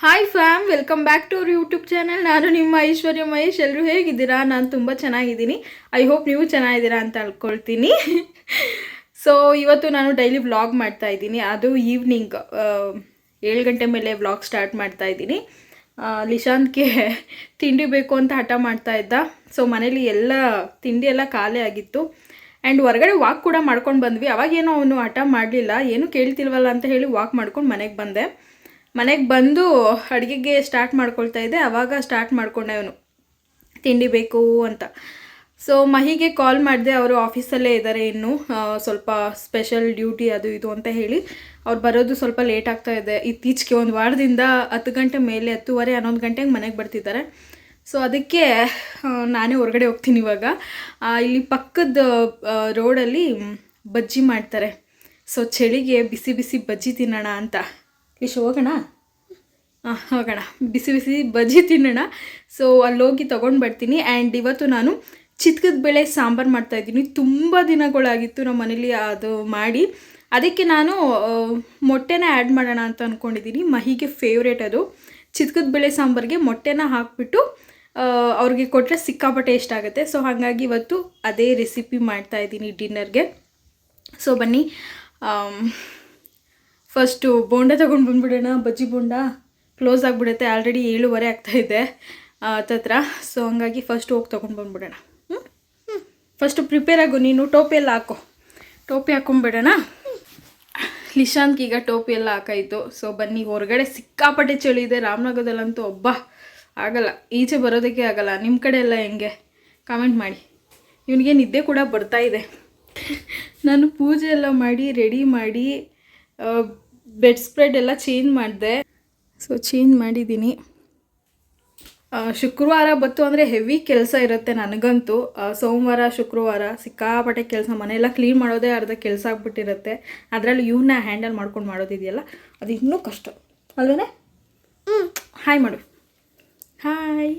Hi fam, welcome back to our YouTube channel. ನಾನು ನಿಮ್ಮ ಐಶ್ವರ್ಯ ಮಹೇಶ್. ಎಲ್ಲರೂ ಹೇಗಿದ್ದೀರಾ? ನಾನು ತುಂಬ ಚೆನ್ನಾಗಿದ್ದೀನಿ. ಐ ಹೋಪ್ ನೀವು ಚೆನ್ನಾಗಿದ್ದೀರಾ ಅಂತ ಅನ್ಕೊಳ್ತೀನಿ. ಸೊ ಇವತ್ತು ನಾನು ಡೈಲಿ ವ್ಲಾಗ್ ಮಾಡ್ತಾ ಇದ್ದೀನಿ. ಅದು ಈವ್ನಿಂಗ್ 7 ಗಂಟೆ ಮೇಲೆ ವ್ಲಾಗ್ ಸ್ಟಾರ್ಟ್ ಮಾಡ್ತಾ ಇದ್ದೀನಿ. ಲಿಶಾಂತ್ಗೆ ತಿಂಡಿ ಬೇಕು ಅಂತ ಹಠ ಮಾಡ್ತಾ ಇದ್ದ. ಸೊ ಮನೇಲಿ ಎಲ್ಲ ತಿಂಡಿ ಎಲ್ಲ ಖಾಲಿ ಆಗಿತ್ತು. ಆ್ಯಂಡ್ ಹೊರಗಡೆ ವಾಕ್ ಕೂಡ ಮಾಡ್ಕೊಂಡು ಬಂದ್ವಿ. ಅವಾಗೇನೋ ಅವನು ಹಠ ಮಾಡಲಿಲ್ಲ, ಏನು ಕೇಳ್ತಿಲ್ವಲ್ಲ ಅಂತ ಹೇಳಿ ವಾಕ್ ಮಾಡ್ಕೊಂಡು ಮನೆಗೆ ಬಂದೆ. ಮನೆಗೆ ಬಂದು ಅಡುಗೆಗೆ ಸ್ಟಾರ್ಟ್ ಮಾಡ್ಕೊಳ್ತಾ ಇದ್ದೆ. ಆವಾಗ ಸ್ಟಾರ್ಟ್ ಮಾಡ್ಕೊಂಡೆ ಅವನು ತಿಂಡಿ ಬೇಕು ಅಂತ. ಸೊ ಮಹಿಗೆ ಕಾಲ್ ಮಾಡಿದೆ. ಅವರು ಆಫೀಸಲ್ಲೇ ಇದ್ದಾರೆ. ಇನ್ನೂ ಸ್ವಲ್ಪ ಸ್ಪೆಷಲ್ ಡ್ಯೂಟಿ ಅದು ಇದು ಅಂತ ಹೇಳಿ ಅವ್ರು ಬರೋದು ಸ್ವಲ್ಪ ಲೇಟ್ ಆಗ್ತಾ ಇದೆ. ಇತ್ತೀಚೆಗೆ ಒಂದು ವಾರದಿಂದ 10 ಗಂಟೆ ಮೇಲೆ 10:30 11 ಗಂಟೆಗೆ ಮನೆಗೆ ಬರ್ತಿದ್ದಾರೆ. ಸೊ ಅದಕ್ಕೆ ನಾನೇ ಹೊರಗಡೆ ಹೋಗ್ತೀನಿ ಇವಾಗ. ಇಲ್ಲಿ ಪಕ್ಕದ ರೋಡಲ್ಲಿ ಬಜ್ಜಿ ಮಾಡ್ತಾರೆ. ಸೊ ಚಳಿಗೆ ಬಿಸಿ ಬಿಸಿ ಬಜ್ಜಿ ತಿನ್ನೋಣ ಅಂತ. ಹೋಗೋಣ ಹೋಗೋಣ, ಬಿಸಿ ಬಿಸಿ ಬಜ್ಜಿ ತಿನ್ನೋಣ. ಸೊ ಅಲ್ಲೋಗಿ ತೊಗೊಂಡು ಬರ್ತೀನಿ. ಆ್ಯಂಡ್ ಇವತ್ತು ನಾನು ಚಿತ್ಕದ ಬೇಳೆ ಸಾಂಬಾರು ಮಾಡ್ತಾಯಿದ್ದೀನಿ. ತುಂಬ ದಿನಗಳಾಗಿತ್ತು ನಮ್ಮ ಮನೇಲಿ ಅದು ಮಾಡಿ. ಅದಕ್ಕೆ ನಾನು ಮೊಟ್ಟೆನ ಆ್ಯಡ್ ಮಾಡೋಣ ಅಂತ ಅಂದ್ಕೊಂಡಿದ್ದೀನಿ. ಮಹಿಗೆ ಫೇವ್ರೇಟ್ ಅದು. ಚಿತ್ಕದ ಬೇಳೆ ಸಾಂಬಾರಿಗೆ ಮೊಟ್ಟೆನ ಹಾಕಿಬಿಟ್ಟು ಅವ್ರಿಗೆ ಕೊಟ್ಟರೆ ಸಿಕ್ಕಾಪಟ್ಟೆ ಇಷ್ಟ ಆಗುತ್ತೆ. ಸೊ ಹಾಗಾಗಿ ಇವತ್ತು ಅದೇ ರೆಸಿಪಿ ಮಾಡ್ತಾಯಿದ್ದೀನಿ ಡಿನ್ನರ್ಗೆ. ಸೊ ಬನ್ನಿ, ಫಸ್ಟು ಬೋಂಡ ತೊಗೊಂಡು ಬಂದುಬಿಡೋಣ. ಬಜ್ಜಿ ಬೋಂಡ ಕ್ಲೋಸ್ ಆಗಿಬಿಡುತ್ತೆ, ಆಲ್ರೆಡಿ 7:30 ಆಗ್ತಾಯಿದೆ ಹತ್ತತ್ರ. ಸೊ ಹಂಗಾಗಿ ಫಸ್ಟ್ ಹೋಗಿ ತೊಗೊಂಡು ಬಂದುಬಿಡೋಣ. ಫಸ್ಟು ಪ್ರಿಪೇರ್ ಆಗು, ನೀನು ಟೋಪಿ ಎಲ್ಲ ಹಾಕೋ. ಟೋಪಿ ಹಾಕೊಂಬಿಡೋಣ. ಲಿಶಾಂತ್ಗೆ ಈಗ ಟೋಪಿ ಎಲ್ಲ ಹಾಕಾಯಿತು. ಸೊ ಬನ್ನಿ, ಹೊರಗಡೆ ಸಿಕ್ಕಾಪಟ್ಟೆ ಚಳಿ ಇದೆ ರಾಮನಗರದಲ್ಲಂತೂ. ಆಗಲ್ಲ, ಈಚೆ ಬರೋದಕ್ಕೆ ಆಗಲ್ಲ. ನಿಮ್ಮ ಕಡೆ ಎಲ್ಲ ಹೆಂಗೆ ಕಾಮೆಂಟ್ ಮಾಡಿ. ಇವನಿಗೆ ನಿದ್ದೆ ಕೂಡ ಬರ್ತಾಯಿದೆ. ನಾನು ಪೂಜೆ ಎಲ್ಲ ಮಾಡಿ ರೆಡಿ ಮಾಡಿ ಬೆಡ್ ಸ್ಪ್ರೆಡ್ ಎಲ್ಲ ಚೇಂಜ್ ಮಾಡಿದೆ. ಸೊ ಚೇಂಜ್ ಮಾಡಿದ್ದೀನಿ. ಶುಕ್ರವಾರ ಬತ್ತು ಅಂದರೆ ಹೆವಿ ಕೆಲಸ ಇರುತ್ತೆ ನನಗಂತೂ. ಸೋಮವಾರ ಶುಕ್ರವಾರ ಸಿಕ್ಕಾಪಟ್ಟೆ ಕೆಲಸ, ಮನೆಯೆಲ್ಲ ಕ್ಲೀನ್ ಮಾಡೋದೇ ಅರ್ಧ ಕೆಲಸ ಆಗ್ಬಿಟ್ಟಿರುತ್ತೆ. ಅದರಲ್ಲೂ ಇವನ್ನ ಹ್ಯಾಂಡಲ್ ಮಾಡ್ಕೊಂಡು ಮಾಡೋದಿದೆಯಲ್ಲ, ಅದು ಇನ್ನೂ ಕಷ್ಟ ಅಲ್ವೇ? ಹಾಯ್ ಮಾಡು. ಹಾಯ್.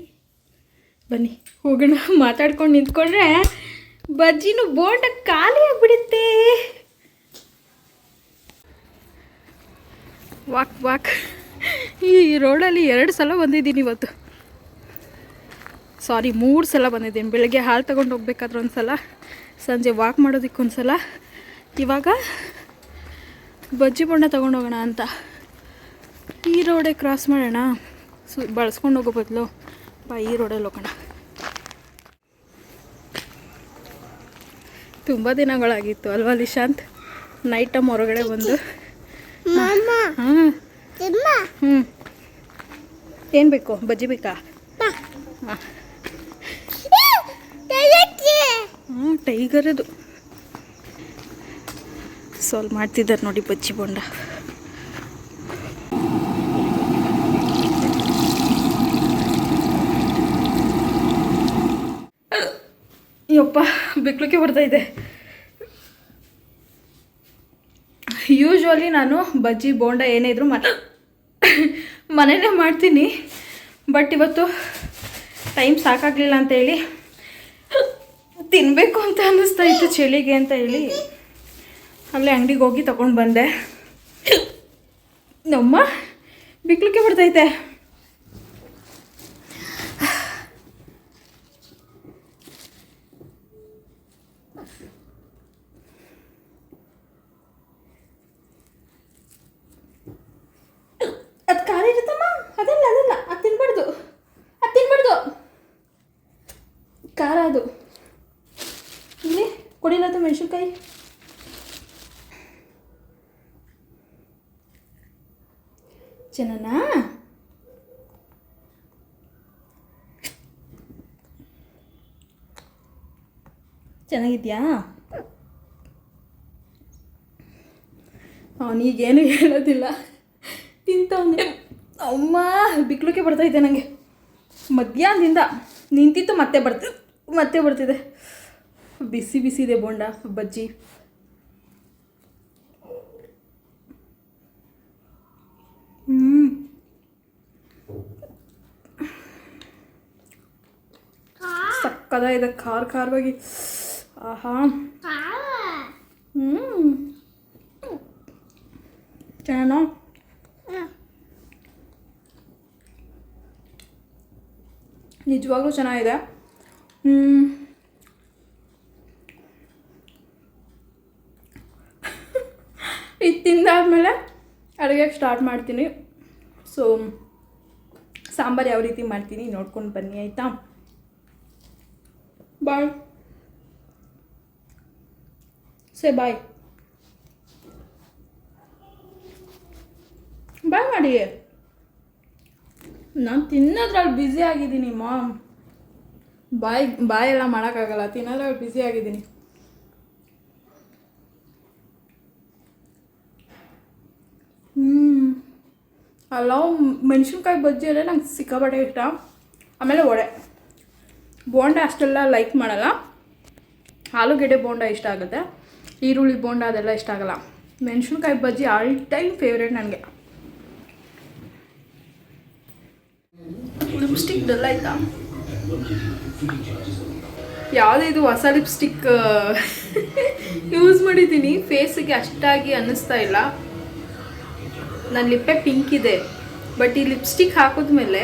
ಬನ್ನಿ ಹೋಗೋಣ. ಮಾತಾಡ್ಕೊಂಡು ನಿಂತ್ಕೊಂಡ್ರೆ ಬಜ್ಜಿನೂ ಬೋಂಡ ಖಾಲಿ ಆಗಿಬಿಡುತ್ತೆ. ವಾಕ್ ಈ ರೋಡಲ್ಲಿ 2 ಸಲ ಬಂದಿದ್ದೀನಿ ಇವತ್ತು. ಸಾರಿ, 3 ಸಲ ಬಂದಿದ್ದೀನಿ. ಬೆಳಗ್ಗೆ ಹಾಲು ತೊಗೊಂಡು ಹೋಗ್ಬೇಕಾದ್ರೆ ಒಂದು ಸಲ, ಸಂಜೆ ವಾಕ್ ಮಾಡೋದಕ್ಕೆ ಒಂದು ಸಲ, ಇವಾಗ ಬಜ್ಜಿ ಬೋಂಡ ತೊಗೊಂಡು ಹೋಗೋಣ ಅಂತ. ಈ ರೋಡೇ ಕ್ರಾಸ್ ಮಾಡೋಣ, ಬಳಸ್ಕೊಂಡು ಹೋಗೋ ಬದಲು ಈ ರೋಡಲ್ಲಿ ಹೋಗೋಣ. ತುಂಬ ದಿನಗಳಾಗಿತ್ತು ಅಲ್ವಾ ಲಿಶಾಂತ್? ನೈಟ್ ಟೈಮ್ ಹೊರಗಡೆ ಬಂದು. ಹಾಂ, ಏನು ಬೇಕು? ಬಜ್ಜಿ ಬೇಕಾ? ಹಾಂ, ಟೈಗರ್ ಅದು. ಸಾಲ್ವ್ ಮಾಡ್ತಿದ್ದಾರೆ ನೋಡಿ ಬಜ್ಜಿ ಬೋಂಡ. ಯಪ್ಪ, ಬಿಕ್ಲಿಕ್ಕೆ ಬರ್ತಾಯಿದೆ. ಯೂಶ್ವಲಿ ನಾನು ಬಜ್ಜಿ ಬೋಂಡ ಏನೇ ಇದ್ರೂ ಮನೆಯಲ್ಲೇ ಮಾಡ್ತೀನಿ. ಬಟ್ ಇವತ್ತು ಟೈಮ್ ಸಾಕಾಗಲಿಲ್ಲ ಅಂತೇಳಿ, ತಿನ್ನಬೇಕು ಅಂತ ಅನ್ನಿಸ್ತಾ ಇತ್ತು ಚಳಿಗೆ ಅಂತ ಹೇಳಿ ಅಲ್ಲೇ ಅಂಗಡಿಗೆ ಹೋಗಿ ತಗೊಂಡು ಬಂದೆ. ನಮ್ಮ ಬಿಕ್ಲಿಕ್ಕೆ ಬರ್ತೈತೆ. ಅದು ಖಾಲಿ ಇರುತ್ತಮ್ಮ, ಅದಲ್ಲ ಅದು ತಿನ್ಬಾರ್ದು, ಖಾರ ಅದು. ಇಲ್ಲಿ ಕೊಡಿಲ್ಲ ಅದು ಮೆಣಸಿನ್ಕಾಯಿ. ಚೆನ್ನಾ? ಚೆನ್ನಾಗಿದ್ಯಾ? ಅವನಿಗೇನು ಹೇಳೋದಿಲ್ಲ, ತಿಂತವನೇ. ಅಮ್ಮ ಬಿಕ್ಲಿಕ್ಕೆ ಬರ್ತೈತೆ ನನಗೆ. ಮಧ್ಯಾಹ್ನದಿಂದ ನಿಂತಿತ್ತು, ಮತ್ತೆ ಬರ್ತಿದೆ. ಬಿಸಿ ಬಿಸಿ ಇದೆ ಬೋಂಡ ಬಜ್ಜಿ. ಸಕ್ಕದಾಗಿದೆ, ಖಾರವಾಗಿ. ಆಹಾ, ಚೆನ್ನಾ? ನಿಜವಾಗ್ಲೂ ಚೆನ್ನಾಗಿದೆ. ಇದು ತಿಂದಾದ್ಮೇಲೆ ಅಡುಗೆಗೆ ಸ್ಟಾರ್ಟ್ ಮಾಡ್ತೀನಿ. ಸೊ ಸಾಂಬಾರು ಯಾವ ರೀತಿ ಮಾಡ್ತೀನಿ ನೋಡ್ಕೊಂಡು ಬನ್ನಿ, ಆಯಿತಾ? ಬಾಯ್. ಸೇ ಬಾಯ್. ಬಾಯ್ ಮಾಡಿ. ನಾನು ತಿನ್ನೋದ್ರಲ್ಲಿ ಬ್ಯುಸಿ ಆಗಿದ್ದೀನಿ ಮಾಮ್. ಬಾಯೆಲ್ಲ ಮಾಡೋಕ್ಕಾಗಲ್ಲ, ತಿನ್ನೋದ್ರಲ್ಲಿ ಬ್ಯುಸಿ ಆಗಿದ್ದೀನಿ. ಅಲ್ಲವು ಮೆಣಸಿನ್ಕಾಯಿ ಬಜ್ಜಿ ಅಂದರೆ ನಂಗೆ ಸಿಕ್ಕಾಪಟ್ಟೆ ಇಷ್ಟ. ಆಮೇಲೆ ವಡೆ, ಬೋಂಡ ಅಷ್ಟೆಲ್ಲ ಲೈಕ್ ಮಾಡಲ್ಲ. ಆಲೂಗೆಡ್ಡೆ ಬೋಂಡ ಇಷ್ಟ ಆಗುತ್ತೆ, ಈರುಳ್ಳಿ ಬೋಂಡ ಅದೆಲ್ಲ ಇಷ್ಟ ಆಗಲ್ಲ. ಮೆಣಸಿನ್ಕಾಯಿ ಬಜ್ಜಿ ಆಲ್ ಟೈಮ್ ಫೇವ್ರೇಟ್ ನನಗೆ. ಲಿಪ್ಸ್ಟಿಕ್ ಡಲ್ ಆಯ್ತಾ? ಯಾವುದಿದು ಹೊಸ ಲಿಪ್ಸ್ಟಿಕ್ ಯೂಸ್ ಮಾಡಿದ್ದೀನಿ, ಫೇಸಿಗೆ ಅಷ್ಟಾಗಿ ಅನ್ನಿಸ್ತಾ ಇಲ್ಲ. ನನ್ನ ಲಿಪ್ಪೆ ಪಿಂಕ್ ಇದೆ, ಬಟ್ ಈ ಲಿಪ್ಸ್ಟಿಕ್ ಹಾಕಿದ್ಮೇಲೆ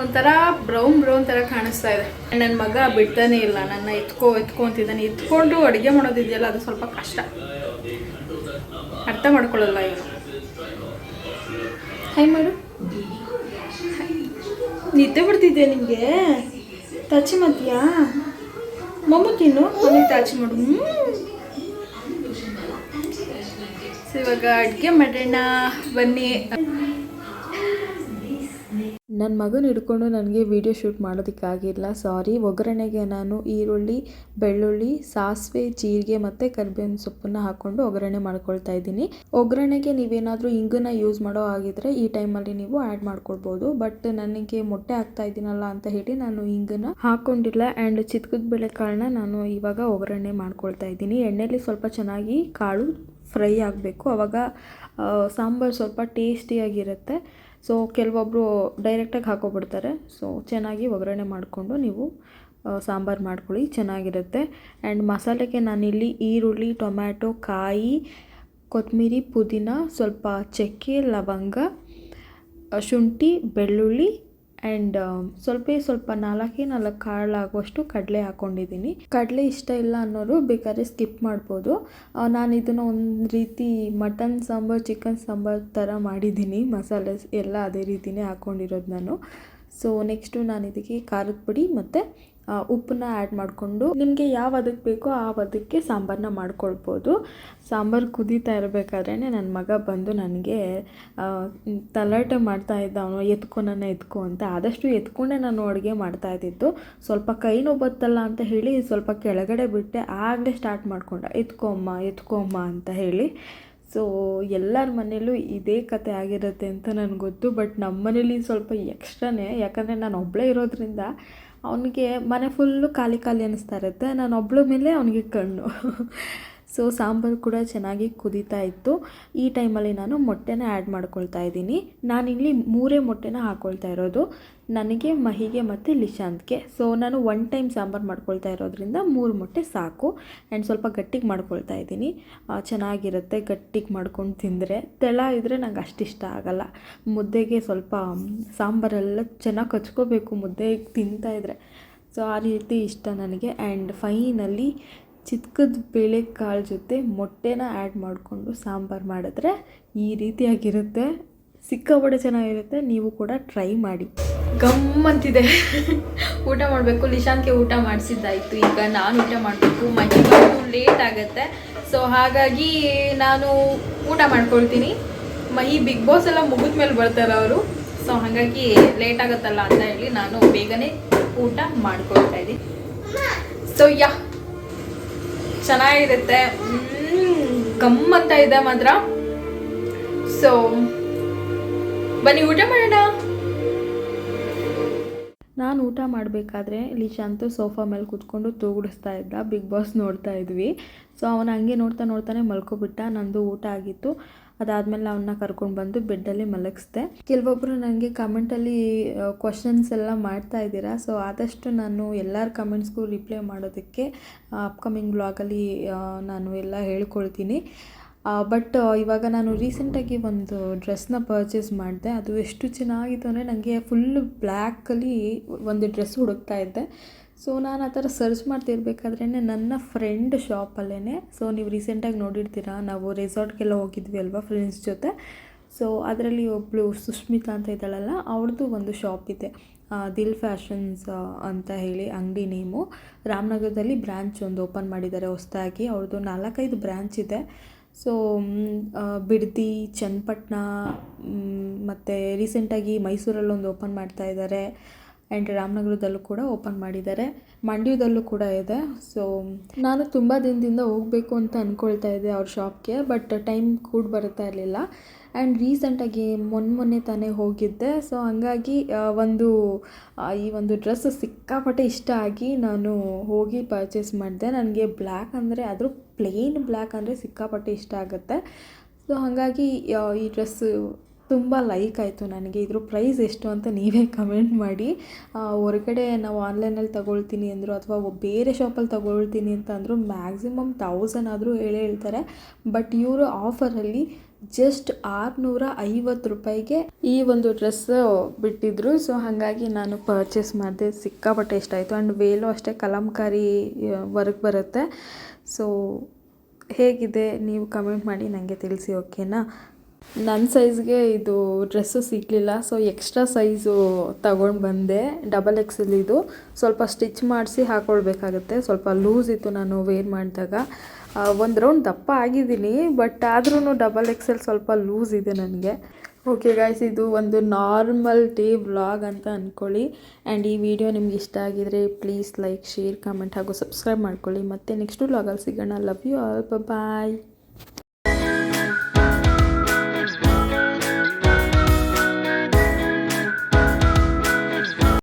ಒಂಥರ ಬ್ರೌನ್ ಥರ ಕಾಣಿಸ್ತಾ ಇದೆ. ನನ್ನ ಮಗ ಬಿಡ್ತಾನೆ ಇಲ್ಲ, ನನ್ನ ಎತ್ಕೊ ಅಂತಿದ್ದಾನೆ. ಎತ್ಕೊಂಡು ಅಡುಗೆ ಮಾಡೋದಿದೆಯಲ್ಲ ಅದು ಸ್ವಲ್ಪ ಕಷ್ಟ, ಅರ್ಥ ಮಾಡ್ಕೊಳ್ಳಲ್ಲ ಇವನು. ಹೈ ಮಾಡು. ನಿದ್ದೆ ಬರ್ತಿದ್ಯಾ ನಿಮಗೆ? ತಾಚಿ ಮಾಡ್ತೀಯಾ? ಮೊಮ್ಮ ತಿನ್ನು, ಮನೆಗೆ ತಾಚಿ ಮಾಡು. ಸೊ ಇವಾಗ ಅಡುಗೆ ಮಾಡೋಣ ಬನ್ನಿ. ನನ್ನ ಮಗನ ಹಿಡ್ಕೊಂಡು ನನಗೆ ವೀಡಿಯೋ ಶೂಟ್ ಮಾಡೋದಕ್ಕಾಗಿಲ್ಲ, ಸಾರಿ. ಒಗ್ಗರಣೆಗೆ ನಾನು ಈರುಳ್ಳಿ, ಬೆಳ್ಳುಳ್ಳಿ, ಸಾಸಿವೆ, ಜೀರಿಗೆ ಮತ್ತು ಕರಿಬೇವಿನ ಸೊಪ್ಪನ್ನು ಹಾಕ್ಕೊಂಡು ಒಗ್ಗರಣೆ ಮಾಡ್ಕೊಳ್ತಾ ಇದ್ದೀನಿ. ಒಗ್ಗರಣೆಗೆ ನೀವೇನಾದರೂ ಇಂಗನ್ನು ಯೂಸ್ ಮಾಡೋ ಆಗಿದ್ರೆ ಈ ಟೈಮಲ್ಲಿ ನೀವು ಆ್ಯಡ್ ಮಾಡ್ಕೊಳ್ಬೋದು. ಬಟ್ ನನಗೆ ಮೊಟ್ಟೆ ಹಾಕ್ತಾ ಇದ್ದೀನಲ್ಲ ಅಂತ ಹೇಳಿ ನಾನು ಇಂಗನ್ನು ಹಾಕ್ಕೊಂಡಿಲ್ಲ. ಆ್ಯಂಡ್ ಚಿತ್ಕದ ಬೇಳೆ ಕಾಳನ್ನ ನಾನು ಇವಾಗ ಒಗ್ಗರಣೆ ಮಾಡ್ಕೊಳ್ತಾ ಇದ್ದೀನಿ. ಎಣ್ಣೆಯಲ್ಲಿ ಸ್ವಲ್ಪ ಚೆನ್ನಾಗಿ ಕಾಳು ಫ್ರೈ ಆಗಬೇಕು, ಆವಾಗ ಸಾಂಬಾರು ಸ್ವಲ್ಪ ಟೇಸ್ಟಿಯಾಗಿರುತ್ತೆ. ಸೊ ಕೆಲವೊಬ್ಬರು ಡೈರೆಕ್ಟಾಗಿ ಹಾಕೋಬಿಡ್ತಾರೆ. ಸೊ ಚೆನ್ನಾಗಿ ಒಗ್ಗರಣೆ ಮಾಡಿಕೊಂಡು ನೀವು ಸಾಂಬಾರು ಮಾಡ್ಕೊಳ್ಳಿ, ಚೆನ್ನಾಗಿರುತ್ತೆ. ಆ್ಯಂಡ್ ಮಸಾಲೆಗೆ ನಾನಿಲ್ಲಿ ಈರುಳ್ಳಿ, ಟೊಮ್ಯಾಟೊ, ಕಾಯಿ, ಕೊತ್ತಂಬರಿ, ಪುದೀನ, ಸ್ವಲ್ಪ ಚಕ್ಕೆ, ಲವಂಗ, ಶುಂಠಿ, ಬೆಳ್ಳುಳ್ಳಿ ಆ್ಯಂಡ್ ಸ್ವಲ್ಪ 4 ಕಾಳಾಗುವಷ್ಟು ಕಡಲೆ ಹಾಕ್ಕೊಂಡಿದ್ದೀನಿ. ಕಡಲೆ ಇಷ್ಟ ಇಲ್ಲ ಅನ್ನೋರು ಬೇಕಾದ್ರೆ ಸ್ಕಿಪ್ ಮಾಡ್ಬೋದು. ನಾನು ಇದನ್ನು ಒಂದು ರೀತಿ ಮಟನ್ ಸಾಂಬಾರು, ಚಿಕನ್ ಸಾಂಬಾರು ಥರ ಮಾಡಿದ್ದೀನಿ. ಮಸಾಲೆ ಎಲ್ಲ ಅದೇ ರೀತಿಯೇ ಹಾಕ್ಕೊಂಡಿರೋದು ನಾನು. ಸೊ ನೆಕ್ಸ್ಟು ನಾನು ಇದಕ್ಕೆ ಖಾರದ ಪುಡಿ ಮತ್ತು ಉಪ್ಪನ್ನ ಆ್ಯಡ್ ಮಾಡಿಕೊಂಡು ನಿಮಗೆ ಯಾವ ಅದಕ್ಕೆ ಬೇಕೋ ಆ ಅದಕ್ಕೆ ಸಾಂಬಾರನ್ನ ಮಾಡ್ಕೊಳ್ಬೋದು. ಸಾಂಬಾರು ಕುದೀತಾ ಇರಬೇಕಾದ್ರೆ ನನ್ನ ಮಗ ಬಂದು ನನಗೆ ತಲಾಟೆ ಮಾಡ್ತಾಯಿದ್ದ, ಅವನು ಎತ್ಕೊ ಅಂತ. ಆದಷ್ಟು ಎತ್ಕೊಂಡೆ ನಾನು ಅಡುಗೆ ಮಾಡ್ತಾಯಿದ್ದಿದ್ದು. ಸ್ವಲ್ಪ ಕೈ ನೋವುತ್ತಲ್ಲ ಅಂತ ಹೇಳಿ ಸ್ವಲ್ಪ ಕೆಳಗಡೆ ಬಿಟ್ಟೆ, ಆಗಲೇ ಸ್ಟಾರ್ಟ್ ಮಾಡ್ಕೊಂಡ, ಎತ್ಕೊ ಅಮ್ಮ ಅಂತ ಹೇಳಿ. ಸೊ ಎಲ್ಲರ ಮನೇಲೂ ಇದೇ ಕತೆ ಆಗಿರುತ್ತೆ ಅಂತ ನನಗೆ ಗೊತ್ತು. ಬಟ್ ನಮ್ಮ ಮನೇಲಿ ಸ್ವಲ್ಪ ಎಕ್ಸ್ಟ್ರಾನೇ, ಯಾಕಂದರೆ ನಾನು ಒಬ್ಬಳೇ ಇರೋದ್ರಿಂದ ಅವನಿಗೆ ಮನೆ ಫುಲ್ಲು ಖಾಲಿ ಅನ್ನಿಸ್ತಾ ಇರುತ್ತೆ. ನಾನು ಒಬ್ಬಳ ಮೇಲೆ ಅವನಿಗೆ ಕಣ್ಣು. ಸೊ ಸಾಂಬಾರು ಕೂಡ ಚೆನ್ನಾಗಿ ಕುದೀತಾ ಇತ್ತು. ಈ ಟೈಮಲ್ಲಿ ನಾನು ಮೊಟ್ಟೆನ ಆ್ಯಡ್ ಮಾಡ್ಕೊಳ್ತಾ ಇದ್ದೀನಿ. ನಾನಿಲ್ಲಿ 3 ಮೊಟ್ಟೆನ ಹಾಕ್ಕೊಳ್ತಾ ಇರೋದು, ನನಗೆ, ಮಹಿಗೆ ಮತ್ತು ಲಿಶಾಂತ್ಗೆ. ಸೊ ನಾನು 1 ಟೈಮ್ ಸಾಂಬಾರು ಮಾಡ್ಕೊಳ್ತಾ ಇರೋದ್ರಿಂದ 3 ಮೊಟ್ಟೆ ಸಾಕು. ಆ್ಯಂಡ್ ಸ್ವಲ್ಪ ಗಟ್ಟಿಗೆ ಮಾಡ್ಕೊಳ್ತಾ ಇದ್ದೀನಿ, ಚೆನ್ನಾಗಿರುತ್ತೆ ಗಟ್ಟಿಗೆ ಮಾಡ್ಕೊಂಡು ತಿಂದರೆ. ತೆಳ ಇದ್ದರೆ ನಂಗೆ ಅಷ್ಟಿಷ್ಟ ಆಗಲ್ಲ. ಮುದ್ದೆಗೆ ಸ್ವಲ್ಪ ಸಾಂಬಾರೆಲ್ಲ ಚೆನ್ನಾಗಿ ಕಚ್ಕೋಬೇಕು ಮುದ್ದೆಗೆ ತಿಂತಾಯಿದ್ರೆ. ಸೊ ಆ ರೀತಿ ಇಷ್ಟ ನನಗೆ. ಆ್ಯಂಡ್ ಫೈನಲಿ ಚಿತ್ಕದ ಬೇಳೆಕಾಳು ಜೊತೆ ಮೊಟ್ಟೆನ ಆ್ಯಡ್ ಮಾಡಿಕೊಂಡು ಸಾಂಬಾರು ಮಾಡಿದ್ರೆ ಈ ರೀತಿಯಾಗಿರುತ್ತೆ. ಸಿಕ್ಕಾಪಟ್ಟೆ ಚೆನ್ನಾಗಿರುತ್ತೆ, ನೀವು ಕೂಡ ಟ್ರೈ ಮಾಡಿ. ಗಮ್ಮಂತಿದೆ. ಊಟ ಮಾಡಬೇಕು. ಲಿಶಾನ್ಗೆ ಊಟ ಮಾಡಿಸಿದ್ದಾಯಿತು, ಈಗ ನಾನು ಊಟ ಮಾಡಬೇಕು. ಮಹಿಗೆ ಲೇಟ್ ಆಗುತ್ತೆ, ಸೊ ಹಾಗಾಗಿ ನಾನು ಊಟ ಮಾಡ್ಕೊಳ್ತೀನಿ. ಮಹಿ ಬಿಗ್ ಬಾಸ್ ಎಲ್ಲ ಮುಗಿದ ಮೇಲೆ ಬರ್ತಾರೆ ಅವರು, ಸೊ ಹಾಗಾಗಿ ಲೇಟ್ ಆಗುತ್ತಲ್ಲ ಅಂತ ಹೇಳಿ ನಾನು ಬೇಗನೆ ಊಟ ಮಾಡ್ಕೊಳ್ತಾ ಇದ್ದೀನಿ. ಸೊ ಚೆನ್ನಾಗಿರುತ್ತೆ, ಗಮ್ಮಂತ ಇದೆ ಮಾತ್ರ. ಸೊ ಬನ್ನಿ ಊಟ ಮಾಡೋಣ. ನಾನು ಊಟ ಮಾಡಬೇಕಾದ್ರೆ ಲಿಶಾಂತು ಸೋಫಾ ಮೇಲೆ ಕೂತ್ಕೊಂಡು ತೂಗುಡಿಸ್ತಾ ಇದ್ದ. ಬಿಗ್ ಬಾಸ್ ನೋಡ್ತಾ ಇದ್ವಿ. ಸೊ ಅವನು ಹಂಗೆ ನೋಡ್ತಾನೆ ಮಲ್ಕೊಬಿಟ್ಟ. ನಂದು ಊಟ ಆಗಿತ್ತು. ಅದಾದಮೇಲೆ ಅವನ್ನ ಕರ್ಕೊಂಡು ಬಂದು ಬೆಡ್ಡಲ್ಲಿ ಮಲಗಿಸ್ದೆ. ಕೆಲವೊಬ್ಬರು ನನಗೆ ಕಮೆಂಟಲ್ಲಿ ಕ್ವಶನ್ಸ್ ಎಲ್ಲ ಮಾಡ್ತಾ ಇದ್ದೀರಾ. ಸೊ ಆದಷ್ಟು ನಾನು ಎಲ್ಲರ ಕಮೆಂಟ್ಸ್ಗೂ ರಿಪ್ಲೈ ಮಾಡೋದಕ್ಕೆ ಅಪ್ಕಮಿಂಗ್ ಬ್ಲಾಗಲ್ಲಿ ನಾನು ಎಲ್ಲ ಹೇಳ್ಕೊಳ್ತೀನಿ. ಬಟ್ ಇವಾಗ ನಾನು ರೀಸೆಂಟಾಗಿ ಒಂದು ಡ್ರೆಸ್ನ ಪರ್ಚೇಸ್ ಮಾಡಿದೆ. ಅದು ಎಷ್ಟು ಚೆನ್ನಾಗಿತ್ತು ಅಂದರೆ ನನಗೆ ಫುಲ್ ಬ್ಲ್ಯಾಕಲ್ಲಿ ಒಂದು ಡ್ರೆಸ್ ಹುಡುಕ್ತಾ ಇದ್ದೆ. ಸೊ ನಾನು ಆ ಥರ ಸರ್ಚ್ ಮಾಡ್ತಿರ್ಬೇಕಾದ್ರೇ ನನ್ನ ಫ್ರೆಂಡ್ ಶಾಪಲ್ಲೇ, ಸೊ ನೀವು ರೀಸೆಂಟಾಗಿ ನೋಡಿರ್ತೀರ, ನಾವು ರೆಸಾರ್ಟ್ಗೆಲ್ಲ ಹೋಗಿದ್ವಿ ಅಲ್ವಾ ಫ್ರೆಂಡ್ಸ್ ಜೊತೆ. ಸೊ ಅದರಲ್ಲಿ ಒಬ್ಬಳು ಸುಷ್ಮಿತಾ ಅಂತ ಇದ್ದಾಳಲ್ಲ, ಅವ್ರದ್ದು ಒಂದು ಶಾಪ್ ಇದೆ, ದಿಲ್ ಫ್ಯಾಷನ್ಸ್ ಅಂತ ಹೇಳಿ ಅಂಗಡಿ ನೇಮು. ರಾಮನಗರದಲ್ಲಿ ಬ್ರ್ಯಾಂಚ್ ಒಂದು ಓಪನ್ ಮಾಡಿದ್ದಾರೆ ಹೊಸದಾಗಿ. ಅವ್ರದ್ದು 4-5 ಬ್ರ್ಯಾಂಚ್ ಇದೆ. ಸೊ ಬಿಡದಿ, ಚನ್ನಪಟ್ಟಣ ಮತ್ತು ರೀಸೆಂಟಾಗಿ ಮೈಸೂರಲ್ಲೊಂದು ಓಪನ್ ಮಾಡ್ತಾ ಇದ್ದಾರೆ. ಆ್ಯಂಡ್ ರಾಮನಗರದಲ್ಲೂ ಕೂಡ ಓಪನ್ ಮಾಡಿದ್ದಾರೆ, ಮಂಡ್ಯದಲ್ಲೂ ಕೂಡ ಇದೆ. ಸೊ ನಾನು ತುಂಬ ದಿನದಿಂದ ಹೋಗಬೇಕು ಅಂತ ಅಂದ್ಕೊಳ್ತಾ ಇದ್ದೆ ಅವ್ರ ಶಾಪ್ಗೆ, ಬಟ್ ಟೈಮ್ ಕೂಡ ಬರ್ತಾ ಇರಲಿಲ್ಲ. ಆ್ಯಂಡ್ ರೀಸೆಂಟಾಗಿ ಮೊನ್ನೆ ತಾನೇ ಹೋಗಿದ್ದೆ. ಸೊ ಹಂಗಾಗಿ ಈ ಒಂದು ಡ್ರೆಸ್ ಸಿಕ್ಕಾಪಟ್ಟೆ ಇಷ್ಟ ಆಗಿ ನಾನು ಹೋಗಿ ಪರ್ಚೇಸ್ ಮಾಡಿದೆ. ನನಗೆ ಬ್ಲ್ಯಾಕ್ ಅಂದರೆ, ಆದರೂ ಪ್ಲೇನ್ ಬ್ಲ್ಯಾಕ್ ಅಂದರೆ ಸಿಕ್ಕಾಪಟ್ಟೆ ಇಷ್ಟ ಆಗುತ್ತೆ. ಸೊ ಹಾಗಾಗಿ ಈ ಡ್ರೆಸ್ಸು ತುಂಬ ಲೈಕ್ ಆಯಿತು ನನಗೆ. ಇದ್ರ ಪ್ರೈಸ್ ಎಷ್ಟು ಅಂತ ನೀವೇ ಕಮೆಂಟ್ ಮಾಡಿ. ಹೊರಗಡೆ ನಾವು ಆನ್ಲೈನಲ್ಲಿ ತಗೊಳ್ತೀನಿ ಅಂದರು ಅಥವಾ ಬೇರೆ ಶಾಪಲ್ಲಿ ತಗೊಳ್ತೀನಿ ಅಂತ ಅಂದರು ಮ್ಯಾಕ್ಸಿಮಮ್ 1000 ಆದರೂ ಹೇಳ್ತಾರೆ. ಬಟ್ ಇವರು ಆಫರಲ್ಲಿ ಜಸ್ಟ್ 650 ರೂಪಾಯಿಗೆ ಈ ಒಂದು ಡ್ರೆಸ್ ಬಿಟ್ಟಿದ್ರು. ಸೊ ಹಾಗಾಗಿ ನಾನು ಪರ್ಚೇಸ್ ಮಾಡಿದೆ. ಸಿಕ್ಕಾಪಟ್ಟೆ ಇಷ್ಟ ಆಯಿತು. ಆ್ಯಂಡ್ ವೇಲು ಅಷ್ಟೇ ಕಲಂಕಾರಿ ವರ್ಕ್ ಬರುತ್ತೆ. ಸೊ ಹೇಗಿದೆ ನೀವು ಕಮೆಂಟ್ ಮಾಡಿ ನನಗೆ ತಿಳಿಸಿ, ಓಕೆನಾ. ನನ್ನ ಸೈಜ್ಗೆ ಇದು ಡ್ರೆಸ್ಸು ಸಿಗಲಿಲ್ಲ. ಸೊ ಎಕ್ಸ್ಟ್ರಾ ಸೈಜು ತಗೊಂಡು ಬಂದೆ, XXL ಇದು. ಸ್ವಲ್ಪ ಸ್ಟಿಚ್ ಮಾಡಿಸಿ ಹಾಕ್ಕೊಳ್ಬೇಕಾಗತ್ತೆ. ಸ್ವಲ್ಪ ಲೂಸ್ ಇತ್ತು ನಾನು ವೇರ್ ಮಾಡಿದಾಗ. ಒಂದು ರೌಂಡ್ ದಪ್ಪ ಆಗಿದ್ದೀನಿ, ಬಟ್ ಆದ್ರೂ XXL ಸ್ವಲ್ಪ ಲೂಸ್ ಇದೆ ನನಗೆ. ಓಕೆ ಗಾಯ್ಸ್, ಇದು ಒಂದು ನಾರ್ಮಲ್ ಡೇ ವ್ಲಾಗ್ ಅಂತ ಅಂದ್ಕೊಳ್ಳಿ. ಆ್ಯಂಡ್ ಈ ವಿಡಿಯೋ ನಿಮ್ಗೆ ಇಷ್ಟ ಆಗಿದರೆ ಪ್ಲೀಸ್ ಲೈಕ್, ಶೇರ್, ಕಮೆಂಟ್ ಹಾಗೂ ಸಬ್ಸ್ಕ್ರೈಬ್ ಮಾಡ್ಕೊಳ್ಳಿ. ಮತ್ತು ನೆಕ್ಸ್ಟ್ ವ್ಲಾಗಲ್ಲಿ ಸಿಗೋಣ. Love you all, bye.